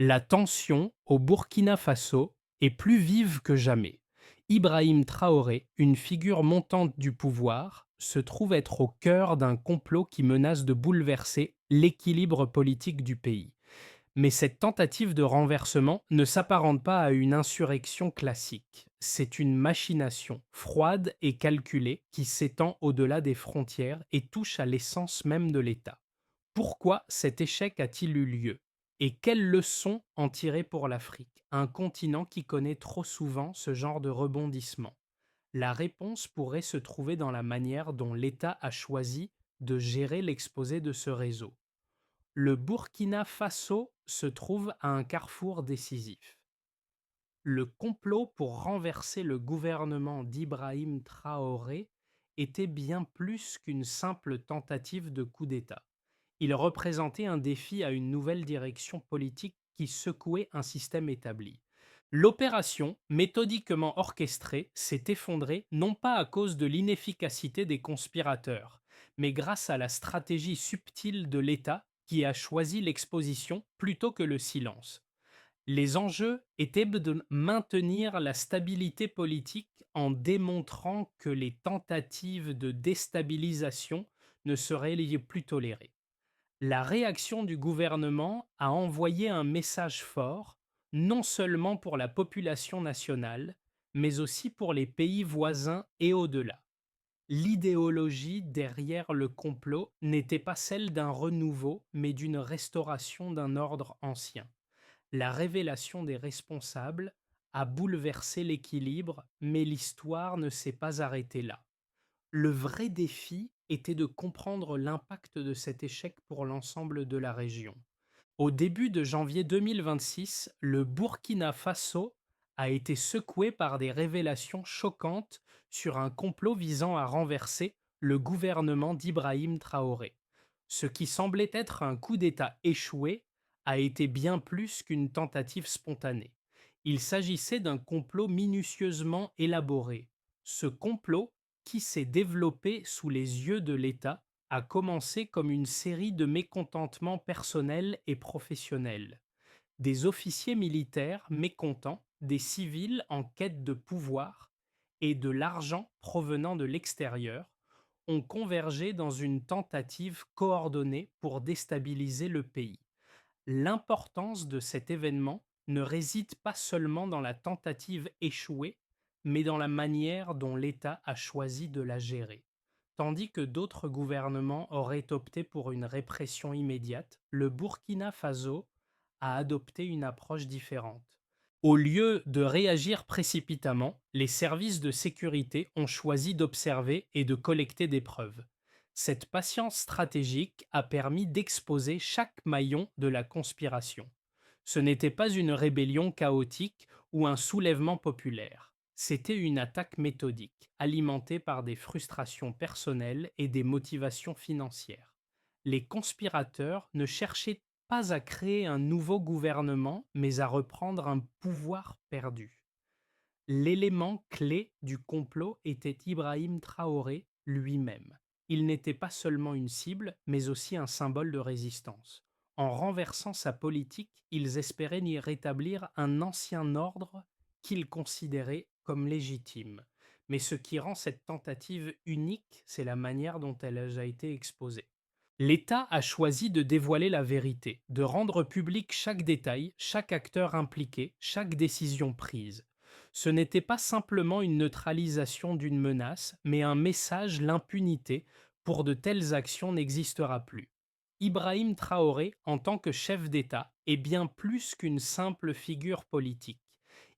La tension au Burkina Faso est plus vive que jamais. Ibrahim Traoré, une figure montante du pouvoir, se trouve être au cœur d'un complot qui menace de bouleverser l'équilibre politique du pays. Mais cette tentative de renversement ne s'apparente pas à une insurrection classique. C'est une machination froide et calculée qui s'étend au-delà des frontières et touche à l'essence même de l'État. Pourquoi cet échec a-t-il eu lieu? Et quelles leçons en tirer pour l'Afrique, un continent qui connaît trop souvent ce genre de rebondissement? La réponse pourrait se trouver dans la manière dont l'État a choisi de gérer l'exposé de ce réseau. Le Burkina Faso se trouve à un carrefour décisif. Le complot pour renverser le gouvernement d'Ibrahim Traoré était bien plus qu'une simple tentative de coup d'État. Il représentait un défi à une nouvelle direction politique qui secouait un système établi. L'opération, méthodiquement orchestrée, s'est effondrée non pas à cause de l'inefficacité des conspirateurs, mais grâce à la stratégie subtile de l'État qui a choisi l'exposition plutôt que le silence. Les enjeux étaient de maintenir la stabilité politique en démontrant que les tentatives de déstabilisation ne seraient plus tolérées. La réaction du gouvernement a envoyé un message fort, non seulement pour la population nationale, mais aussi pour les pays voisins et au-delà. L'idéologie derrière le complot n'était pas celle d'un renouveau, mais d'une restauration d'un ordre ancien. La révélation des responsables a bouleversé l'équilibre, mais l'histoire ne s'est pas arrêtée là. Le vrai défi était de comprendre l'impact de cet échec pour l'ensemble de la région. Au début de janvier 2026, le Burkina Faso a été secoué par des révélations choquantes sur un complot visant à renverser le gouvernement d'Ibrahim Traoré. Ce qui semblait être un coup d'État échoué a été bien plus qu'une tentative spontanée. Il s'agissait d'un complot minutieusement élaboré. Ce complot, qui s'est développé sous les yeux de l'État, a commencé comme une série de mécontentements personnels et professionnels. Des officiers militaires mécontents, des civils en quête de pouvoir et de l'argent provenant de l'extérieur ont convergé dans une tentative coordonnée pour déstabiliser le pays. L'importance de cet événement ne réside pas seulement dans la tentative échouée, mais dans la manière dont l'État a choisi de la gérer. Tandis que d'autres gouvernements auraient opté pour une répression immédiate, le Burkina Faso a adopté une approche différente. Au lieu de réagir précipitamment, les services de sécurité ont choisi d'observer et de collecter des preuves. Cette patience stratégique a permis d'exposer chaque maillon de la conspiration. Ce n'était pas une rébellion chaotique ou un soulèvement populaire. C'était une attaque méthodique, alimentée par des frustrations personnelles et des motivations financières. Les conspirateurs ne cherchaient pas à créer un nouveau gouvernement, mais à reprendre un pouvoir perdu. L'élément clé du complot était Ibrahim Traoré lui-même. Il n'était pas seulement une cible, mais aussi un symbole de résistance. En renversant sa politique, ils espéraient y rétablir un ancien ordre qu'ils considéraient comme légitime. Mais ce qui rend cette tentative unique, c'est la manière dont elle a été exposée. L'État a choisi de dévoiler la vérité, de rendre public chaque détail, chaque acteur impliqué, chaque décision prise. Ce n'était pas simplement une neutralisation d'une menace, mais un message: l'impunité pour de telles actions n'existera plus. Ibrahim Traoré, en tant que chef d'État, est bien plus qu'une simple figure politique.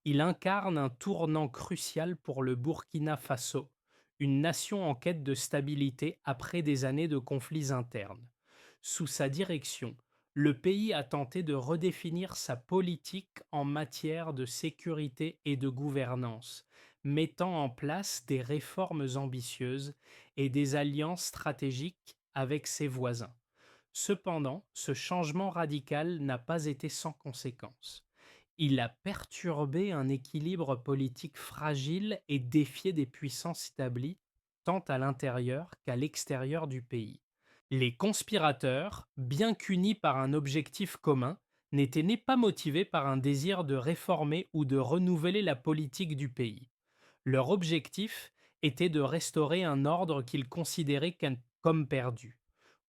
Il incarne un tournant crucial pour le Burkina Faso, une nation en quête de stabilité après des années de conflits internes. Sous sa direction, le pays a tenté de redéfinir sa politique en matière de sécurité et de gouvernance, mettant en place des réformes ambitieuses et des alliances stratégiques avec ses voisins. Cependant, ce changement radical n'a pas été sans conséquences. Il a perturbé un équilibre politique fragile et défié des puissances établies, tant à l'intérieur qu'à l'extérieur du pays. Les conspirateurs, bien qu'unis par un objectif commun, n'était pas motivé par un désir de réformer ou de renouveler la politique du pays. Leur objectif était de restaurer un ordre qu'ils considéraient comme perdu.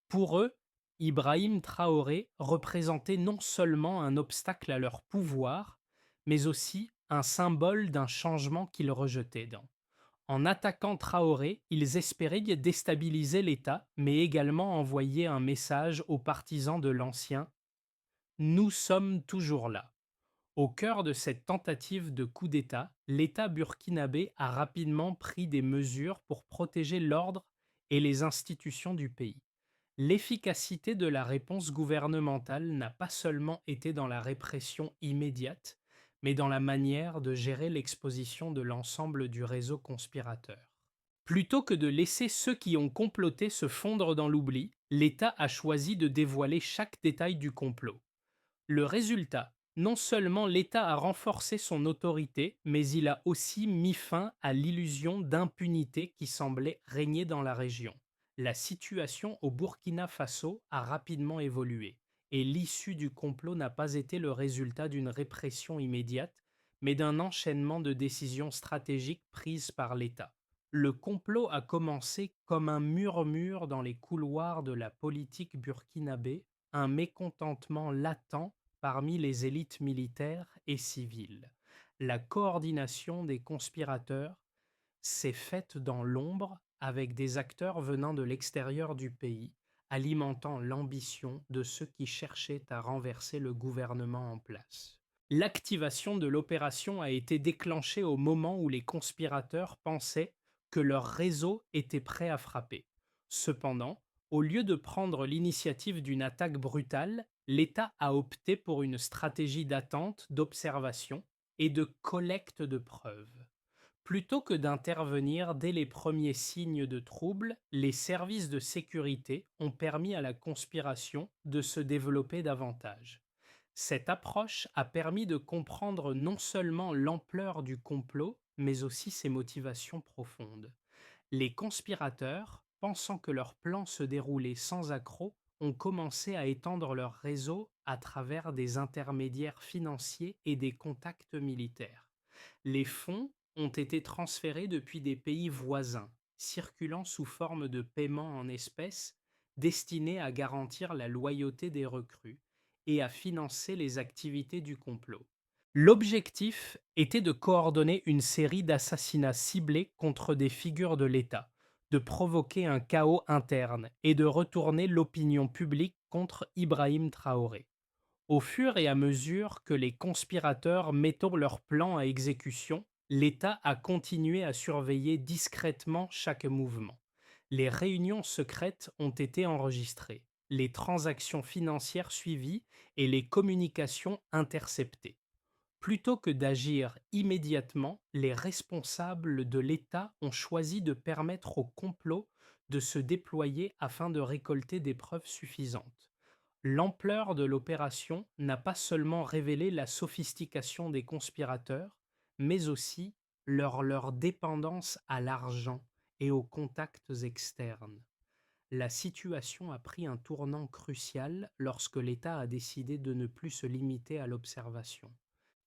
Pour eux, Ibrahim Traoré représentait non seulement un obstacle à leur pouvoir, mais aussi un symbole d'un changement qu'ils rejetaient. En attaquant Traoré, ils espéraient déstabiliser l'État, mais également envoyer un message aux partisans de l'ancien: nous sommes toujours là. Au cœur de cette tentative de coup d'État, l'État burkinabé a rapidement pris des mesures pour protéger l'ordre et les institutions du pays. L'efficacité de la réponse gouvernementale n'a pas seulement été dans la répression immédiate, mais dans la manière de gérer l'exposition de l'ensemble du réseau conspirateur. Plutôt que de laisser ceux qui ont comploté se fondre dans l'oubli, l'État a choisi de dévoiler chaque détail du complot. Le résultat, non seulement l'État a renforcé son autorité, mais il a aussi mis fin à l'illusion d'impunité qui semblait régner dans la région. La situation au Burkina Faso a rapidement évolué, et l'issue du complot n'a pas été le résultat d'une répression immédiate, mais d'un enchaînement de décisions stratégiques prises par l'État. Le complot a commencé comme un murmure dans les couloirs de la politique burkinabé, un mécontentement latent parmi les élites militaires et civiles. La coordination des conspirateurs s'est faite dans l'ombre avec des acteurs venant de l'extérieur du pays, alimentant l'ambition de ceux qui cherchaient à renverser le gouvernement en place. L'activation de l'opération a été déclenchée au moment où les conspirateurs pensaient que leur réseau était prêt à frapper. Cependant, au lieu de prendre l'initiative d'une attaque brutale, l'État a opté pour une stratégie d'attente, d'observation et de collecte de preuves. Plutôt que d'intervenir dès les premiers signes de trouble, les services de sécurité ont permis à la conspiration de se développer davantage. Cette approche a permis de comprendre non seulement l'ampleur du complot, mais aussi ses motivations profondes. Les conspirateurs, pensant que leur plan se déroulait sans accroc, ont commencé à étendre leur réseau à travers des intermédiaires financiers et des contacts militaires. Les fonds ont été transférés depuis des pays voisins, circulant sous forme de paiements en espèces destinés à garantir la loyauté des recrues et à financer les activités du complot. L'objectif était de coordonner une série d'assassinats ciblés contre des figures de l'État, de provoquer un chaos interne et de retourner l'opinion publique contre Ibrahim Traoré. Au fur et à mesure que les conspirateurs mettaient leur plan à exécution, l'État a continué à surveiller discrètement chaque mouvement. Les réunions secrètes ont été enregistrées, les transactions financières suivies et les communications interceptées. Plutôt que d'agir immédiatement, les responsables de l'État ont choisi de permettre au complot de se déployer afin de récolter des preuves suffisantes. L'ampleur de l'opération n'a pas seulement révélé la sophistication des conspirateurs, mais aussi leur dépendance à l'argent et aux contacts externes. La situation a pris un tournant crucial lorsque l'État a décidé de ne plus se limiter à l'observation.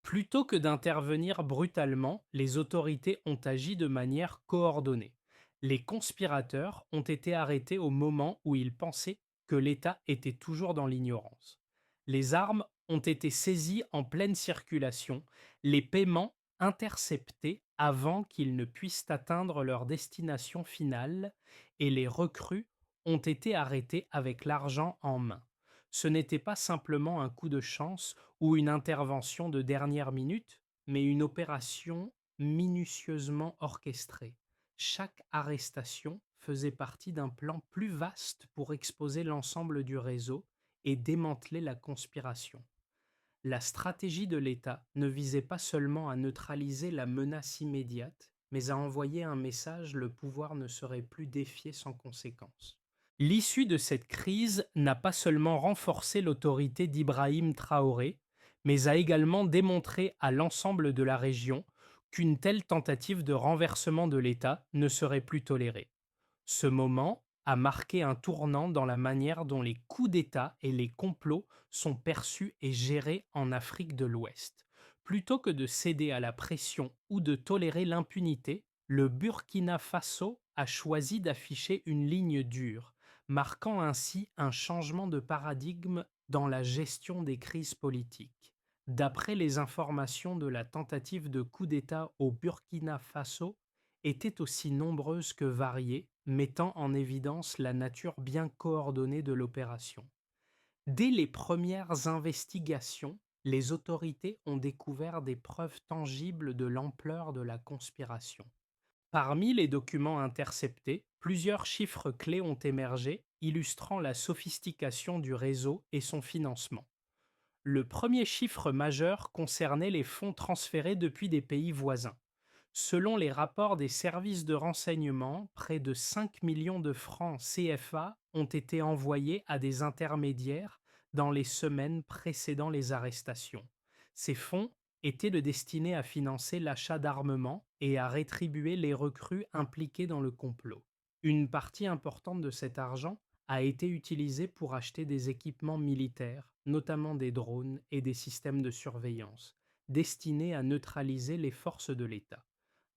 Plutôt que d'intervenir brutalement, les autorités ont agi de manière coordonnée. Les conspirateurs ont été arrêtés au moment où ils pensaient que l'État était toujours dans l'ignorance. Les armes ont été saisies en pleine circulation, les paiements interceptés avant qu'ils ne puissent atteindre leur destination finale, et les recrues ont été arrêtés avec l'argent en main. Ce n'était pas simplement un coup de chance ou une intervention de dernière minute, mais une opération minutieusement orchestrée. Chaque arrestation faisait partie d'un plan plus vaste pour exposer l'ensemble du réseau et démanteler la conspiration. La stratégie de l'État ne visait pas seulement à neutraliser la menace immédiate, mais à envoyer un message: le pouvoir ne serait plus défié sans conséquence. L'issue de cette crise n'a pas seulement renforcé l'autorité d'Ibrahim Traoré, mais a également démontré à l'ensemble de la région qu'une telle tentative de renversement de l'État ne serait plus tolérée. Ce moment a marqué un tournant dans la manière dont les coups d'État et les complots sont perçus et gérés en Afrique de l'Ouest. Plutôt que de céder à la pression ou de tolérer l'impunité, le Burkina Faso a choisi d'afficher une ligne dure, marquant ainsi un changement de paradigme dans la gestion des crises politiques. D'après les informations de la tentative de coup d'État au Burkina Faso, étaient aussi nombreuses que variées, mettant en évidence la nature bien coordonnée de l'opération. Dès les premières investigations, les autorités ont découvert des preuves tangibles de l'ampleur de la conspiration. Parmi les documents interceptés, plusieurs chiffres clés ont émergé, illustrant la sophistication du réseau et son financement. Le premier chiffre majeur concernait les fonds transférés depuis des pays voisins. Selon les rapports des services de renseignement, près de 5 millions de francs CFA ont été envoyés à des intermédiaires dans les semaines précédant les arrestations. Ces fonds étaient destinés à financer l'achat d'armements et à rétribuer les recrues impliquées dans le complot. Une partie importante de cet argent a été utilisée pour acheter des équipements militaires, notamment des drones et des systèmes de surveillance, destinés à neutraliser les forces de l'État.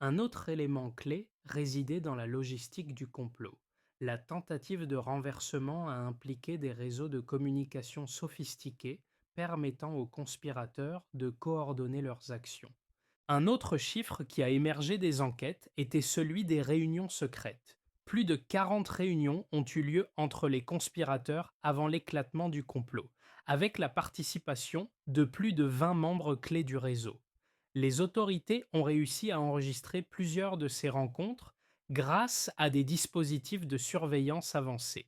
Un autre élément clé résidait dans la logistique du complot. La tentative de renversement a impliqué des réseaux de communication sophistiqués permettant aux conspirateurs de coordonner leurs actions. Un autre chiffre qui a émergé des enquêtes était celui des réunions secrètes. Plus de 40 réunions ont eu lieu entre les conspirateurs avant l'éclatement du complot, avec la participation de plus de 20 membres clés du réseau. Les autorités ont réussi à enregistrer plusieurs de ces rencontres grâce à des dispositifs de surveillance avancés.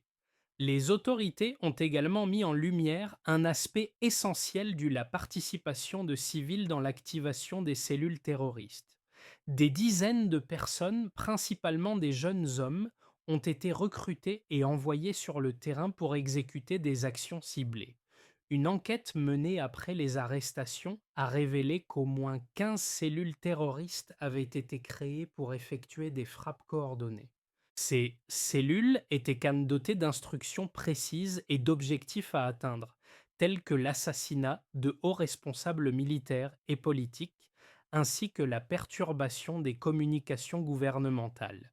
Les autorités ont également mis en lumière un aspect essentiel de la participation de civils dans l'activation des cellules terroristes. Des dizaines de personnes, principalement des jeunes hommes, ont été recrutés et envoyés sur le terrain pour exécuter des actions ciblées. Une enquête menée après les arrestations a révélé qu'au moins 15 cellules terroristes avaient été créées pour effectuer des frappes coordonnées. Ces cellules étaient dotées d'instructions précises et d'objectifs à atteindre, tels que l'assassinat de hauts responsables militaires et politiques, ainsi que la perturbation des communications gouvernementales.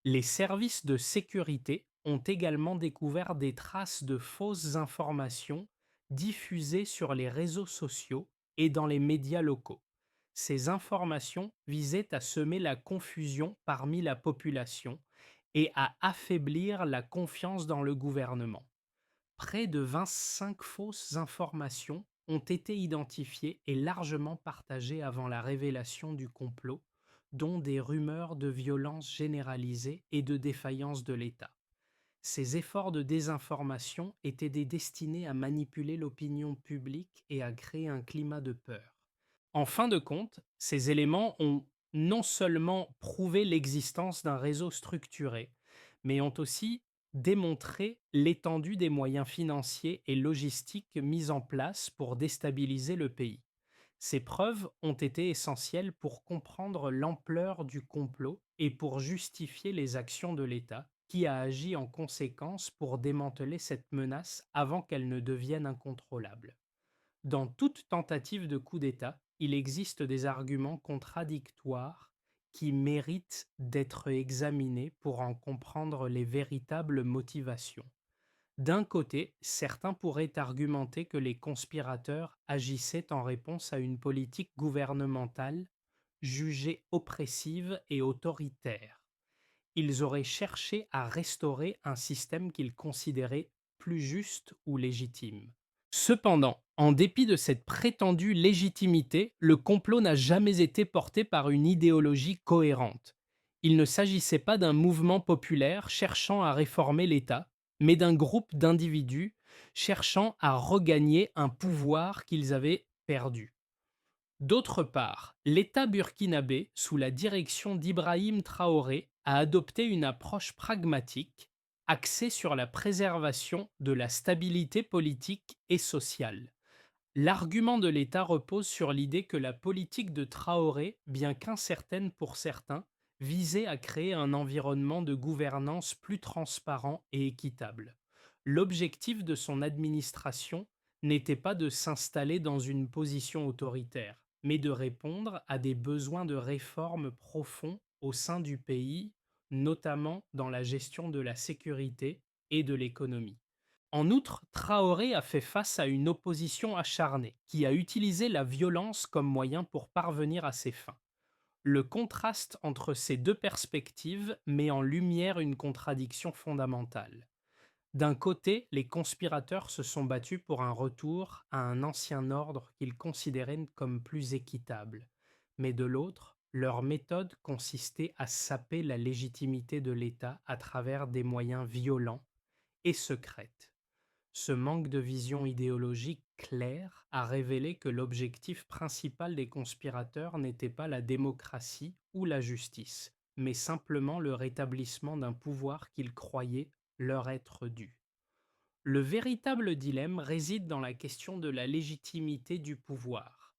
Les services de sécurité ont également découvert des traces de fausses informations diffusées sur les réseaux sociaux et dans les médias locaux. Ces informations visaient à semer la confusion parmi la population et à affaiblir la confiance dans le gouvernement. Près de 25 fausses informations ont été identifiées et largement partagées avant la révélation du complot, dont des rumeurs de violence généralisée et de défaillance de l'État. Ces efforts de désinformation étaient destinés à manipuler l'opinion publique et à créer un climat de peur. En fin de compte, ces éléments ont non seulement prouvé l'existence d'un réseau structuré, mais ont aussi démontré l'étendue des moyens financiers et logistiques mis en place pour déstabiliser le pays. Ces preuves ont été essentielles pour comprendre l'ampleur du complot et pour justifier les actions de l'État, qui a agi en conséquence pour démanteler cette menace avant qu'elle ne devienne incontrôlable. Dans toute tentative de coup d'État, il existe des arguments contradictoires qui méritent d'être examinés pour en comprendre les véritables motivations. D'un côté, certains pourraient argumenter que les conspirateurs agissaient en réponse à une politique gouvernementale jugée oppressive et autoritaire. Ils auraient cherché à restaurer un système qu'ils considéraient plus juste ou légitime. Cependant, en dépit de cette prétendue légitimité, le complot n'a jamais été porté par une idéologie cohérente. Il ne s'agissait pas d'un mouvement populaire cherchant à réformer l'État, mais d'un groupe d'individus cherchant à regagner un pouvoir qu'ils avaient perdu. D'autre part, l'État burkinabé, sous la direction d'Ibrahim Traoré, a adopté une approche pragmatique, axée sur la préservation de la stabilité politique et sociale. L'argument de l'État repose sur l'idée que la politique de Traoré, bien qu'incertaine pour certains, visait à créer un environnement de gouvernance plus transparent et équitable. L'objectif de son administration n'était pas de s'installer dans une position autoritaire, mais de répondre à des besoins de réforme profonds au sein du pays, notamment dans la gestion de la sécurité et de l'économie. En outre, Traoré a fait face à une opposition acharnée, qui a utilisé la violence comme moyen pour parvenir à ses fins. Le contraste entre ces deux perspectives met en lumière une contradiction fondamentale. D'un côté, les conspirateurs se sont battus pour un retour à un ancien ordre qu'ils considéraient comme plus équitable, mais de l'autre, leur méthode consistait à saper la légitimité de l'État à travers des moyens violents et secrets. Ce manque de vision idéologique claire a révélé que l'objectif principal des conspirateurs n'était pas la démocratie ou la justice, mais simplement le rétablissement d'un pouvoir qu'ils croyaient leur être dû. Le véritable dilemme réside dans la question de la légitimité du pouvoir.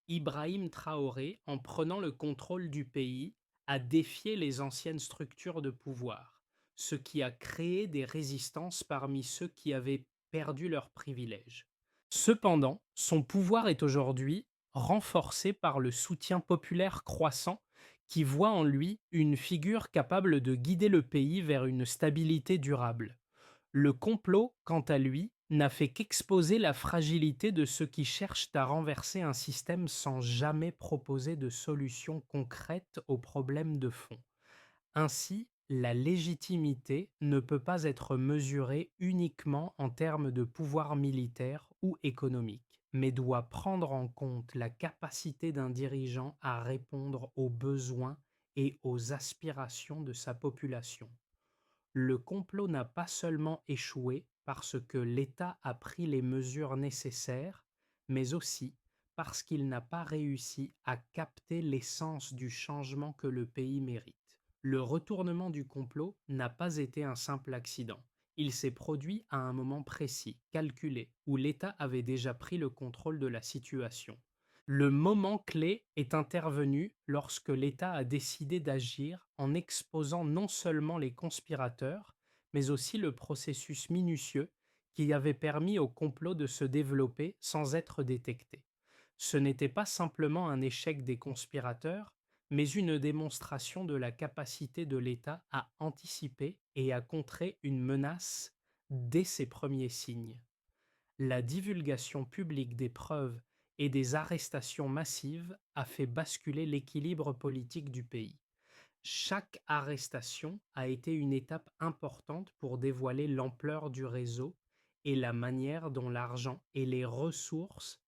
Ibrahim Traoré, en prenant le contrôle du pays, a défié les anciennes structures de pouvoir, ce qui a créé des résistances parmi ceux qui avaient perdu leurs privilèges. Cependant, son pouvoir est aujourd'hui renforcé par le soutien populaire croissant qui voit en lui une figure capable de guider le pays vers une stabilité durable. Le complot, quant à lui, n'a fait qu'exposer la fragilité de ceux qui cherchent à renverser un système sans jamais proposer de solution concrète aux problèmes de fond. Ainsi, la légitimité ne peut pas être mesurée uniquement en termes de pouvoir militaire ou économique, mais doit prendre en compte la capacité d'un dirigeant à répondre aux besoins et aux aspirations de sa population. Le complot n'a pas seulement échoué parce que l'État a pris les mesures nécessaires, mais aussi parce qu'il n'a pas réussi à capter l'essence du changement que le pays mérite. Le retournement du complot n'a pas été un simple accident. Il s'est produit à un moment précis, calculé, où l'État avait déjà pris le contrôle de la situation. Le moment clé est intervenu lorsque l'État a décidé d'agir en exposant non seulement les conspirateurs, mais aussi le processus minutieux qui avait permis au complot de se développer sans être détecté. Ce n'était pas simplement un échec des conspirateurs, mais une démonstration de la capacité de l'État à anticiper et à contrer une menace dès ses premiers signes. La divulgation publique des preuves et des arrestations massives a fait basculer l'équilibre politique du pays. Chaque arrestation a été une étape importante pour dévoiler l'ampleur du réseau et la manière dont l'argent et les ressources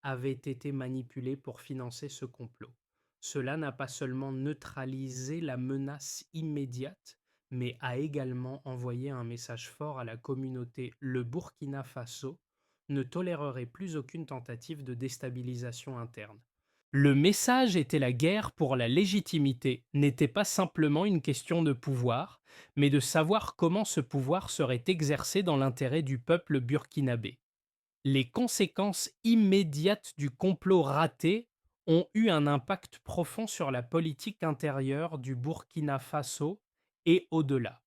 avaient été manipulés pour financer ce complot. Cela n'a pas seulement neutralisé la menace immédiate, mais a également envoyé un message fort à la communauté. Le Burkina Faso ne tolérerait plus aucune tentative de déstabilisation interne. Le message était la guerre pour la légitimité n'était pas simplement une question de pouvoir, mais de savoir comment ce pouvoir serait exercé dans l'intérêt du peuple burkinabé. Les conséquences immédiates du complot raté ont eu un impact profond sur la politique intérieure du Burkina Faso et au-delà.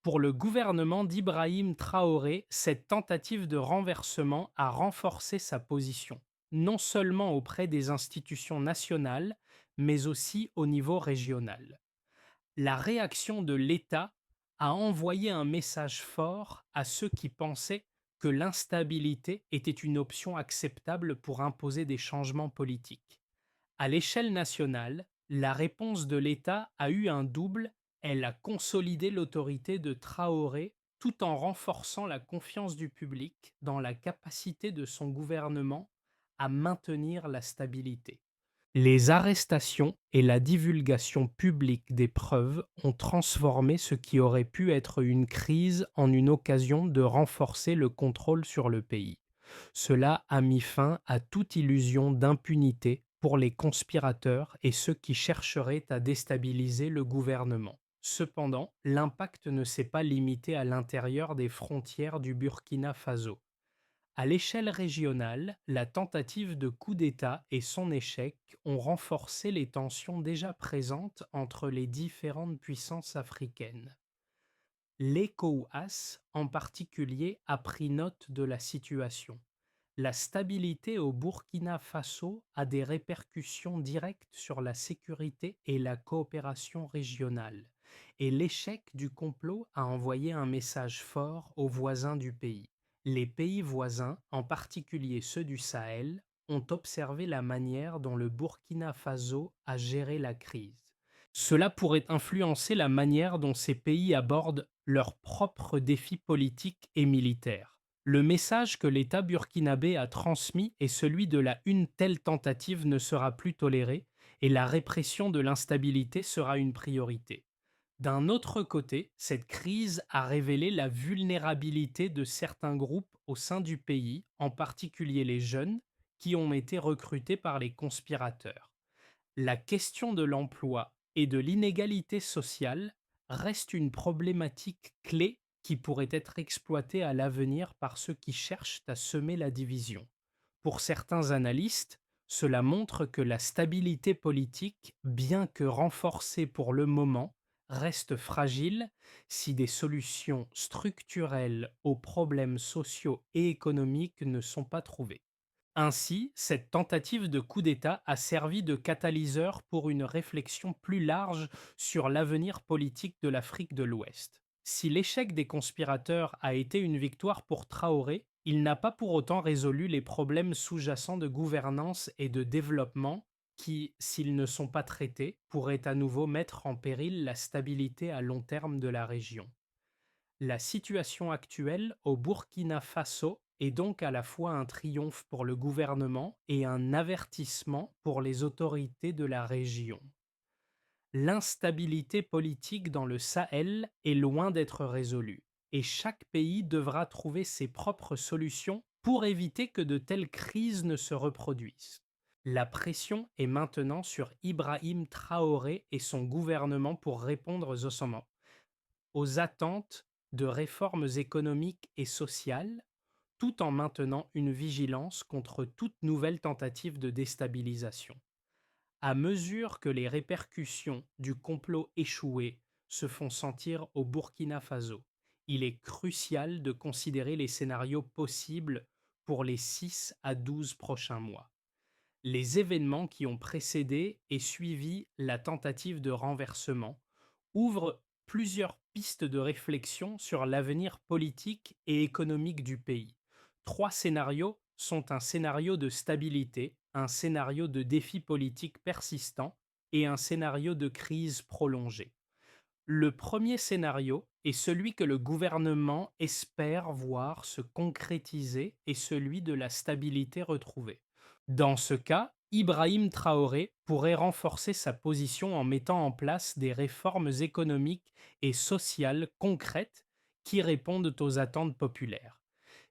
Pour le gouvernement d'Ibrahim Traoré, cette tentative de renversement a renforcé sa position, non seulement auprès des institutions nationales, mais aussi au niveau régional. La réaction de l'État a envoyé un message fort à ceux qui pensaient que l'instabilité était une option acceptable pour imposer des changements politiques. À l'échelle nationale, la réponse de l'État a eu un double. Elle a consolidé l'autorité de Traoré tout en renforçant la confiance du public dans la capacité de son gouvernement à maintenir la stabilité. Les arrestations et la divulgation publique des preuves ont transformé ce qui aurait pu être une crise en une occasion de renforcer le contrôle sur le pays. Cela a mis fin à toute illusion d'impunité pour les conspirateurs et ceux qui chercheraient à déstabiliser le gouvernement. Cependant, l'impact ne s'est pas limité à l'intérieur des frontières du Burkina Faso. À l'échelle régionale, la tentative de coup d'État et son échec ont renforcé les tensions déjà présentes entre les différentes puissances africaines. L'ECOWAS, en particulier, a pris note de la situation. La stabilité au Burkina Faso a des répercussions directes sur la sécurité et la coopération régionale, et l'échec du complot a envoyé un message fort aux voisins du pays. Les pays voisins, en particulier ceux du Sahel, ont observé la manière dont le Burkina Faso a géré la crise. Cela pourrait influencer la manière dont ces pays abordent leurs propres défis politiques et militaires. Le message que l'État burkinabé a transmis est celui de la une telle tentative ne sera plus tolérée et la répression de l'instabilité sera une priorité. D'un autre côté, cette crise a révélé la vulnérabilité de certains groupes au sein du pays, en particulier les jeunes, qui ont été recrutés par les conspirateurs. La question de l'emploi et de l'inégalité sociale reste une problématique clé qui pourrait être exploitée à l'avenir par ceux qui cherchent à semer la division. Pour certains analystes, cela montre que la stabilité politique, bien que renforcée pour le moment, reste fragile si des solutions structurelles aux problèmes sociaux et économiques ne sont pas trouvées. Ainsi, cette tentative de coup d'État a servi de catalyseur pour une réflexion plus large sur l'avenir politique de l'Afrique de l'Ouest. Si l'échec des conspirateurs a été une victoire pour Traoré, il n'a pas pour autant résolu les problèmes sous-jacents de gouvernance et de développement qui, s'ils ne sont pas traités, pourraient à nouveau mettre en péril la stabilité à long terme de la région. La situation actuelle au Burkina Faso est donc à la fois un triomphe pour le gouvernement et un avertissement pour les autorités de la région. L'instabilité politique dans le Sahel est loin d'être résolue, et chaque pays devra trouver ses propres solutions pour éviter que de telles crises ne se reproduisent. La pression est maintenant sur Ibrahim Traoré et son gouvernement pour répondre aux attentes de réformes économiques et sociales, tout en maintenant une vigilance contre toute nouvelle tentative de déstabilisation. À mesure que les répercussions du complot échoué se font sentir au Burkina Faso, il est crucial de considérer les scénarios possibles pour les 6 à 12 prochains mois. Les événements qui ont précédé et suivi la tentative de renversement ouvrent plusieurs pistes de réflexion sur l'avenir politique et économique du pays. Trois scénarios sont un scénario de stabilité, un scénario de défi politique persistant et un scénario de crise prolongée. Le premier scénario est celui que le gouvernement espère voir se concrétiser et celui de la stabilité retrouvée. Dans ce cas, Ibrahim Traoré pourrait renforcer sa position en mettant en place des réformes économiques et sociales concrètes qui répondent aux attentes populaires.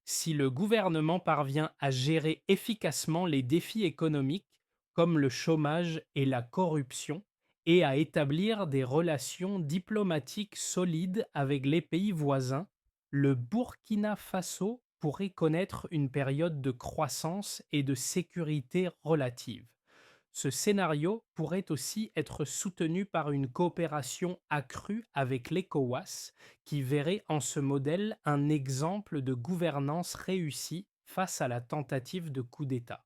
Si le gouvernement parvient à gérer efficacement les défis économiques comme le chômage et la corruption, et à établir des relations diplomatiques solides avec les pays voisins, le Burkina Faso pourrait connaître une période de croissance et de sécurité relative. Ce scénario pourrait aussi être soutenu par une coopération accrue avec l'ECOWAS, qui verrait en ce modèle un exemple de gouvernance réussie face à la tentative de coup d'État.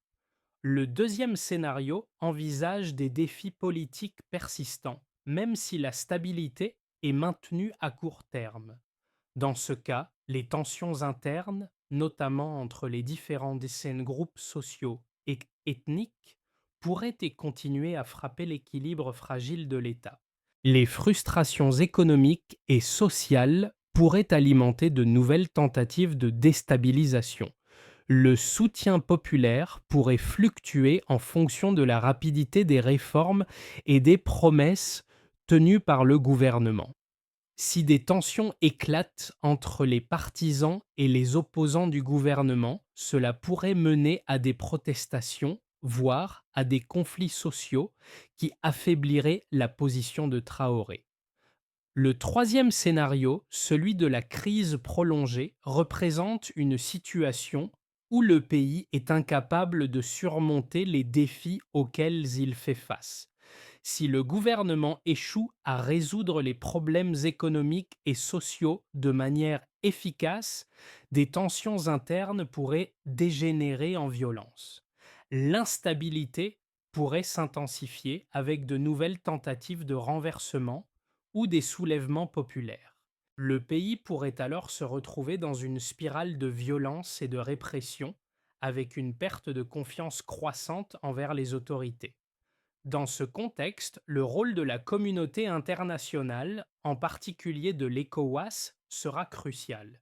Le deuxième scénario envisage des défis politiques persistants, même si la stabilité est maintenue à court terme. Dans ce cas, les tensions internes, notamment entre les différents groupes sociaux et ethniques, pourraient et continuer à frapper l'équilibre fragile de l'État. Les frustrations économiques et sociales pourraient alimenter de nouvelles tentatives de déstabilisation. Le soutien populaire pourrait fluctuer en fonction de la rapidité des réformes et des promesses tenues par le gouvernement. Si des tensions éclatent entre les partisans et les opposants du gouvernement, cela pourrait mener à des protestations, voire à des conflits sociaux qui affaibliraient la position de Traoré. Le troisième scénario, celui de la crise prolongée, représente une situation où le pays est incapable de surmonter les défis auxquels il fait face. Si le gouvernement échoue à résoudre les problèmes économiques et sociaux de manière efficace, des tensions internes pourraient dégénérer en violence. L'instabilité pourrait s'intensifier avec de nouvelles tentatives de renversement ou des soulèvements populaires. Le pays pourrait alors se retrouver dans une spirale de violence et de répression, avec une perte de confiance croissante envers les autorités. Dans ce contexte, le rôle de la communauté internationale, en particulier de l'ECOWAS, sera crucial.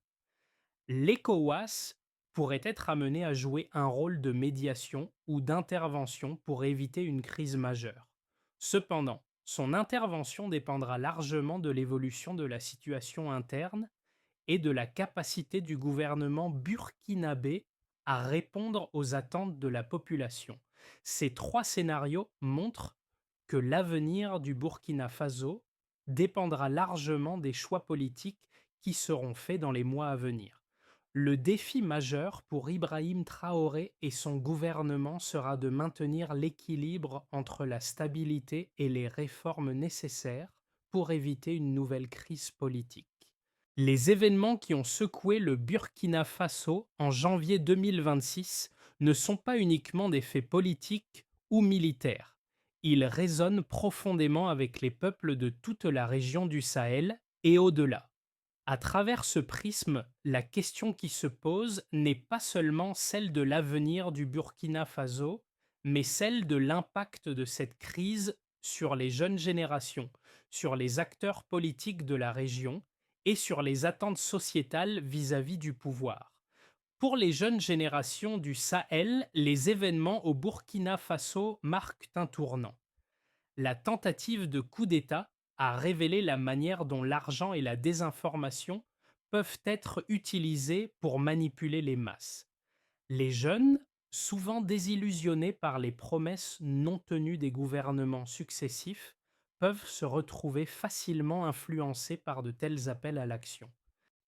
L'ECOWAS pourrait être amené à jouer un rôle de médiation ou d'intervention pour éviter une crise majeure. Cependant, son intervention dépendra largement de l'évolution de la situation interne et de la capacité du gouvernement burkinabé à répondre aux attentes de la population. Ces trois scénarios montrent que l'avenir du Burkina Faso dépendra largement des choix politiques qui seront faits dans les mois à venir. Le défi majeur pour Ibrahim Traoré et son gouvernement sera de maintenir l'équilibre entre la stabilité et les réformes nécessaires pour éviter une nouvelle crise politique. Les événements qui ont secoué le Burkina Faso en janvier 2026 ne sont pas uniquement des faits politiques ou militaires. Ils résonnent profondément avec les peuples de toute la région du Sahel et au-delà. À travers ce prisme, la question qui se pose n'est pas seulement celle de l'avenir du Burkina Faso, mais celle de l'impact de cette crise sur les jeunes générations, sur les acteurs politiques de la région et sur les attentes sociétales vis-à-vis du pouvoir. Pour les jeunes générations du Sahel, les événements au Burkina Faso marquent un tournant. La tentative de coup d'État a révélé la manière dont l'argent et la désinformation peuvent être utilisés pour manipuler les masses. Les jeunes, souvent désillusionnés par les promesses non tenues des gouvernements successifs, peuvent se retrouver facilement influencés par de tels appels à l'action.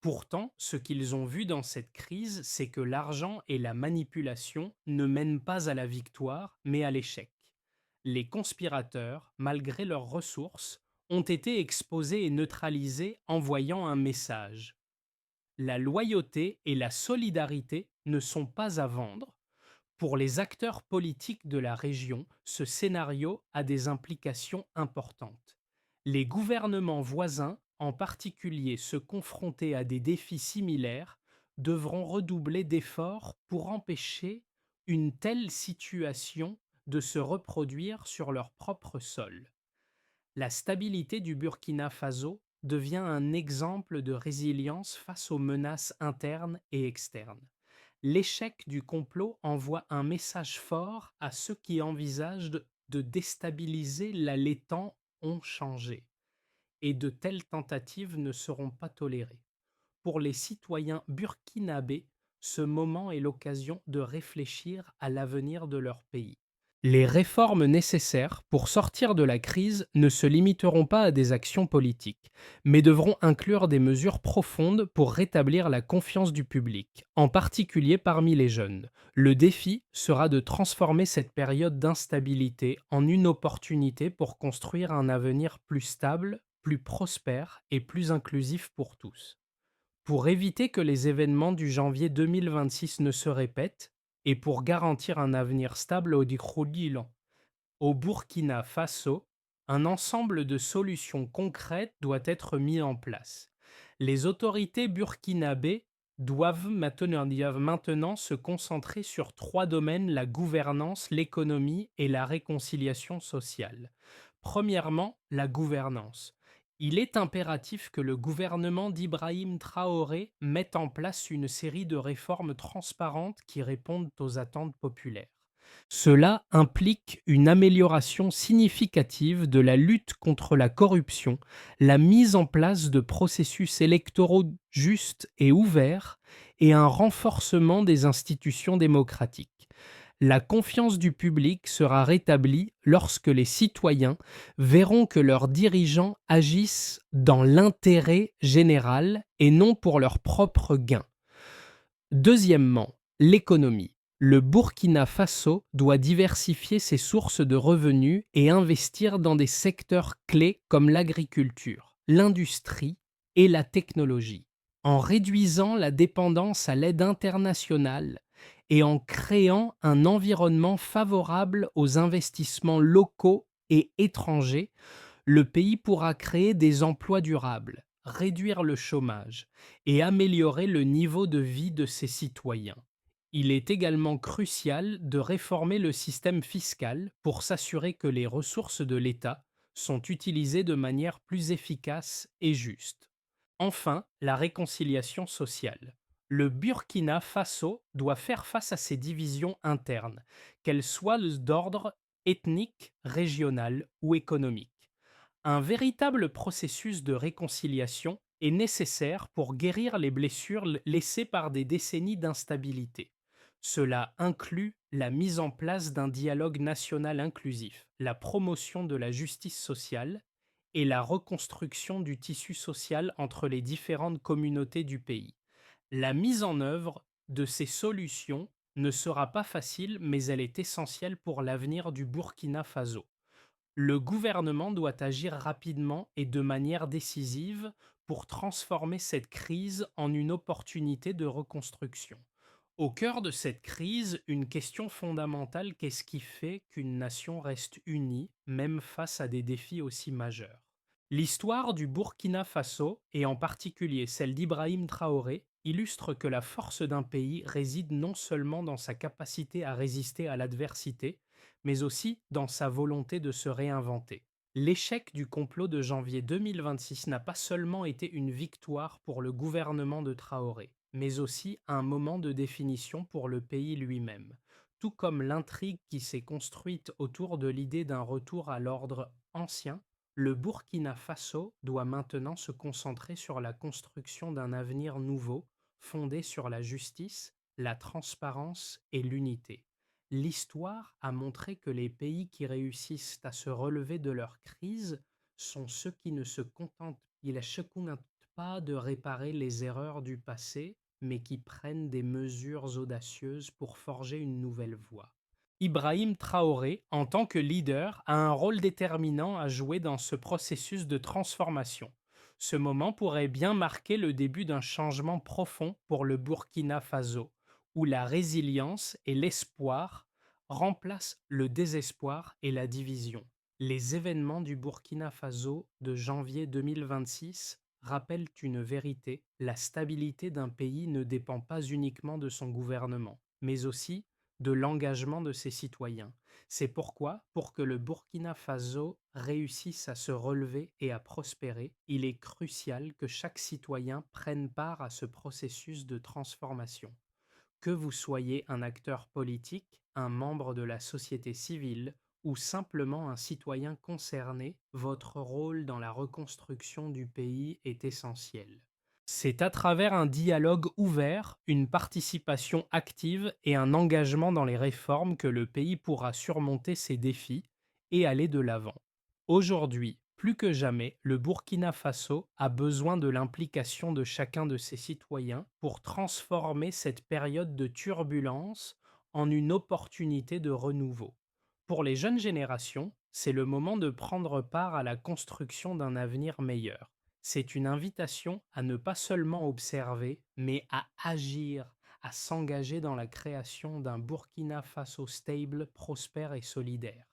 Pourtant, ce qu'ils ont vu dans cette crise, c'est que l'argent et la manipulation ne mènent pas à la victoire, mais à l'échec. Les conspirateurs, malgré leurs ressources, ont été exposés et neutralisés, envoyant un message. La loyauté et la solidarité ne sont pas à vendre. Pour les acteurs politiques de la région, ce scénario a des implications importantes. Les gouvernements voisins, en particulier ceux confrontés à des défis similaires, devront redoubler d'efforts pour empêcher une telle situation de se reproduire sur leur propre sol. La stabilité du Burkina Faso devient un exemple de résilience face aux menaces internes et externes. L'échec du complot envoie un message fort à ceux qui envisagent de déstabiliser les temps ont changé, et de telles tentatives ne seront pas tolérées. Pour les citoyens burkinabés, ce moment est l'occasion de réfléchir à l'avenir de leur pays. Les réformes nécessaires pour sortir de la crise ne se limiteront pas à des actions politiques, mais devront inclure des mesures profondes pour rétablir la confiance du public, en particulier parmi les jeunes. Le défi sera de transformer cette période d'instabilité en une opportunité pour construire un avenir plus stable, plus prospère et plus inclusif pour tous. Pour éviter que les événements du janvier 2026 ne se répètent et pour garantir un avenir stable au Dikhoudjilan, au Burkina Faso, un ensemble de solutions concrètes doit être mis en place. Les autorités burkinabées doivent maintenant se concentrer sur trois domaines: la gouvernance, l'économie et la réconciliation sociale. Premièrement, la gouvernance. Il est impératif que le gouvernement d'Ibrahim Traoré mette en place une série de réformes transparentes qui répondent aux attentes populaires. Cela implique une amélioration significative de la lutte contre la corruption, la mise en place de processus électoraux justes et ouverts et un renforcement des institutions démocratiques. La confiance du public sera rétablie lorsque les citoyens verront que leurs dirigeants agissent dans l'intérêt général et non pour leur propre gain. Deuxièmement, L'économie. Le Burkina Faso doit diversifier ses sources de revenus et investir dans des secteurs clés comme l'agriculture, l'industrie et la technologie. En réduisant la dépendance à l'aide internationale et en créant un environnement favorable aux investissements locaux et étrangers, le pays pourra créer des emplois durables, réduire le chômage et améliorer le niveau de vie de ses citoyens. Il est également crucial de réformer le système fiscal pour s'assurer que les ressources de l'État sont utilisées de manière plus efficace et juste. Enfin, la réconciliation sociale. Le Burkina Faso doit faire face à ses divisions internes, qu'elles soient d'ordre ethnique, régional ou économique. Un véritable processus de réconciliation est nécessaire pour guérir les blessures laissées par des décennies d'instabilité. Cela inclut la mise en place d'un dialogue national inclusif, la promotion de la justice sociale et la reconstruction du tissu social entre les différentes communautés du pays. La mise en œuvre de ces solutions ne sera pas facile, mais elle est essentielle pour l'avenir du Burkina Faso. Le gouvernement doit agir rapidement et de manière décisive pour transformer cette crise en une opportunité de reconstruction. Au cœur de cette crise, une question fondamentale: qu'est-ce qui fait qu'une nation reste unie, même face à des défis aussi majeurs? L'histoire du Burkina Faso, et en particulier celle d'Ibrahim Traoré, illustre que la force d'un pays réside non seulement dans sa capacité à résister à l'adversité, mais aussi dans sa volonté de se réinventer. L'échec du complot de janvier 2026 n'a pas seulement été une victoire pour le gouvernement de Traoré, mais aussi un moment de définition pour le pays lui-même, tout comme l'intrigue qui s'est construite autour de l'idée d'un retour à l'ordre ancien. Le Burkina Faso doit maintenant se concentrer sur la construction d'un avenir nouveau, fondé sur la justice, la transparence et l'unité. L'histoire a montré que les pays qui réussissent à se relever de leur crise sont ceux qui ne se contentent pas de réparer les erreurs du passé, mais qui prennent des mesures audacieuses pour forger une nouvelle voie. Ibrahim Traoré, en tant que leader, a un rôle déterminant à jouer dans ce processus de transformation. Ce moment pourrait bien marquer le début d'un changement profond pour le Burkina Faso, où la résilience et l'espoir remplacent le désespoir et la division. Les événements du Burkina Faso de janvier 2026 rappellent une vérité: la stabilité d'un pays ne dépend pas uniquement de son gouvernement, mais aussi de l'engagement de ses citoyens. C'est pourquoi, pour que le Burkina Faso réussisse à se relever et à prospérer, il est crucial que chaque citoyen prenne part à ce processus de transformation. Que vous soyez un acteur politique, un membre de la société civile ou simplement un citoyen concerné, votre rôle dans la reconstruction du pays est essentiel. C'est à travers un dialogue ouvert, une participation active et un engagement dans les réformes que le pays pourra surmonter ses défis et aller de l'avant. Aujourd'hui, plus que jamais, le Burkina Faso a besoin de l'implication de chacun de ses citoyens pour transformer cette période de turbulence en une opportunité de renouveau. Pour les jeunes générations, c'est le moment de prendre part à la construction d'un avenir meilleur. C'est une invitation à ne pas seulement observer, mais à agir, à s'engager dans la création d'un Burkina Faso stable, prospère et solidaire.